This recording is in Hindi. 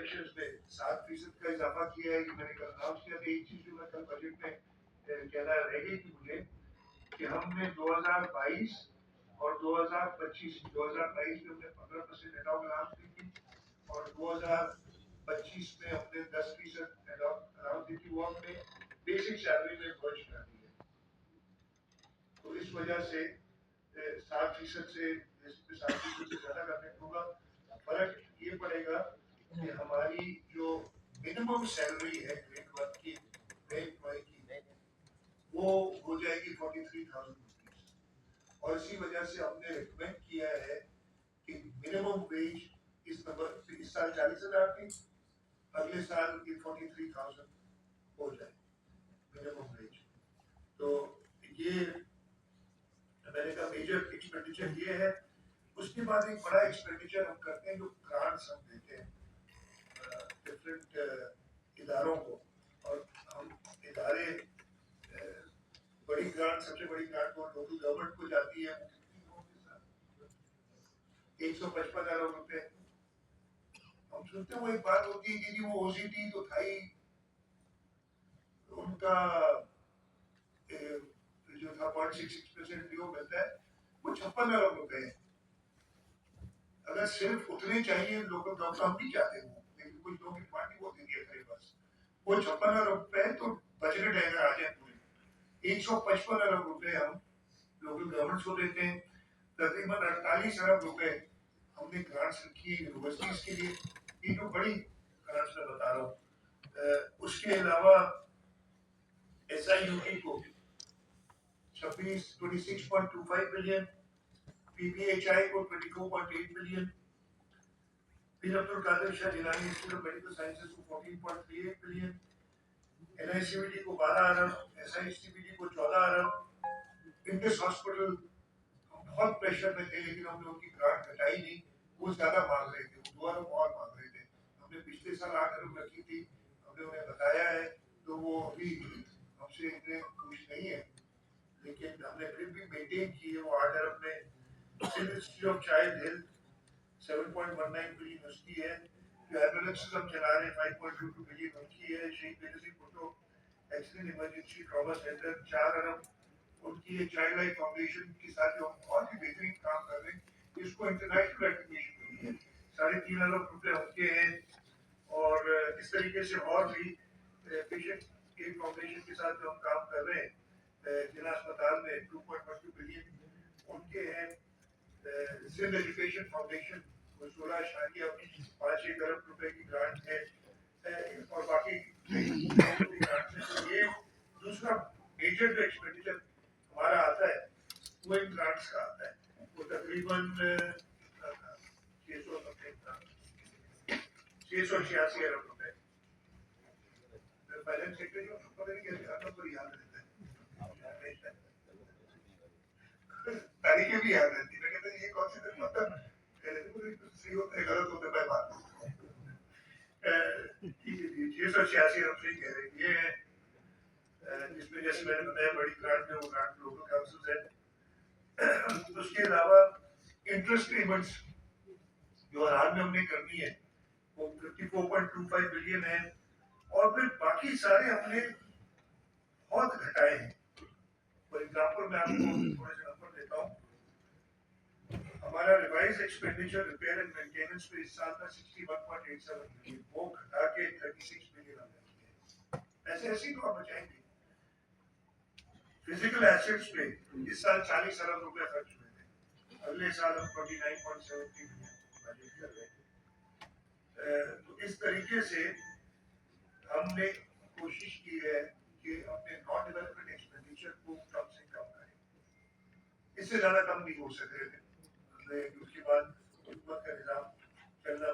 सेक्शंस में 7% का इजाफा किया है, ये मैंने कल अनाउंस किया था। एक चीज जो मैं कल बजट में कहना रह गई थी मुझे कि हमने 2022 और 2025 2022 में हमने 15% एडॉप अनाउंस की थी और 2025 में हमने 10% एडॉप अनाउंस की थी, वो हमने बेसिक सैलरी में खर्च कर दी है। तो इस वजह से 7% से 7% से ज्यादा करने होगा। फर्क ये पड़ेगा कि हमारी जो मिनिमम सैलरी है ग्रेड 1 की वो हो जाएगी 43,000 रुपीज और इसी वजह से हमने रिकमेंड किया है कि मिनिमम वेज इस साल 40,000 थी, अगले साल की 43,000 हो जाए मिनिमम वेज। तो ये मैंने कहा मेजर एक्सपेंडिचर ये है। उसके बाद एक बड़ा एक्सपेंडिचर हम करते हैं जो ग्रांट्स हम देते हैं डिफरेंट इदारों को, और हम इदारे बड़ी ग्रांट, सबसे बड़ी ग्रांट तो लोकल गवर्नमेंट को जाती है 155 अरब रुपए। हम सुनते हैं वो एक बात होती है कि वो ओसीटी तो था ही, उनका जो था 0.66% जो मिलता है वो 56 अरब रुपए है। अगर सिर्फ उतने चाहिए लोकल गवर्नमेंट, हम भी चाहते हैं लेकिन कुछ लोग डिमांड नहीं होती है करे बस वो 56 अरब रुपए तो बजट है अगर आ जाए पूरे 155 अरब रुपए हम लोकल गवर्नमेंट को देते हैं। तकरीबन 48 अरब रुपए हमने ग्रांट्स रखी है यूनिवर्सिटीज के लिए, ये जो बड़ी ग्रांट्स मैं बता रहा हूँ। उसके अलावा SIUT को 26.25 बिलियन, PPHI को 24.8 billion, Pir Abdul Qadir Shah Jilani institute of medical sciences को 14.38 बिलियन, NICVT को 12 अरब, SISTBT को 14 अरब। इंडस हॉस्पिटल बहुत प्रेशर में थे लेकिन हमने उनकी ग्रांट घटाई नहीं, वो ज्यादा मांग रहे थे, वो 2 अरब और मांग रहे थे। हमने पिछले साल 8 अरब रखी थी, हमने उन्हें बताया है तो वो अभी हमसे इतने खुश नहीं है, लेकिन हमने फिर भी मेंटेन की है वो 8 अरब में। Civil institute of child health 7.19 billion उसकी है, जो एम्बुलेंस हम चला रहे हैं 5.22 बिलियन उनकी है। शहीद Benazir Bhutto accident emergency trauma centre 4 अरब उनकी है। चाइल्ड लाइन फाउंडेशन के साथ जो हम बहुत ही बेहतरीन काम कर रहे हैं, इसको इंटरनेशनल रिकॉग्निशन मिली है, 3.5 अरब रुपए उनके हैं। और इस तरीके से और भी पेशेंट के फाउंडेशन के साथ जो हम काम कर रहे हैं जिला अस्पताल में 2.12 बिलियन उनके हैं। सिंध एजुकेशन फाउंडेशन 16.51 अरब रुपए की ग्रांट है और बाकी ग्रांट है। तो ये दूसरा मेजर जो एक्सपेंडिचर हमारा आता है वो इन ग्रांट्स का आता है, वो तकरीबन 686 अरब रुपए। बैलेंस सेक्टर जो पता नहीं कैसे आता पर याद रहता है, तारीखें भी याद रहती है। मैं कहता ये कौन सी दिन मतलब सही होता है गलत होता है बात। 686 अरब से कह रहे ये है, जिसमें जैसे मैंने बताया बड़ी ग्रांट है वो ग्रांट लोकल काउंसिल है। उसके अलावा इंटरेस्ट पेमेंट्स जो हाल में हमने करनी है वो 54.25 बिलियन है। और फिर बाकी सारे हमने बहुत घटाए हैं। फॉर एग्जाम्पल मैं आपको थोड़े से नंबर देता हूँ। हमारा revise expenditure repair and maintenance पे इस साल का 61.87 बिलियन, वो घटा के 36 बिलियन हमने किया है। ऐसे ऐसे तो आप बचाएंगे। फिजिकल एसेट्स पे इस साल 40 अरब रुपए खर्च हुए थे, अगले साल हम 29.73 बिलियन बजट कर रहे हैं। तो इस तरीके से हमने कोशिश की है कि अपने नॉन डेवलपमेंट एक्सपेंडिचर को कम से कम करें, इससे ज्यादा कम नहीं हो सके। उसके बाद हुकूमत का निजाम चलना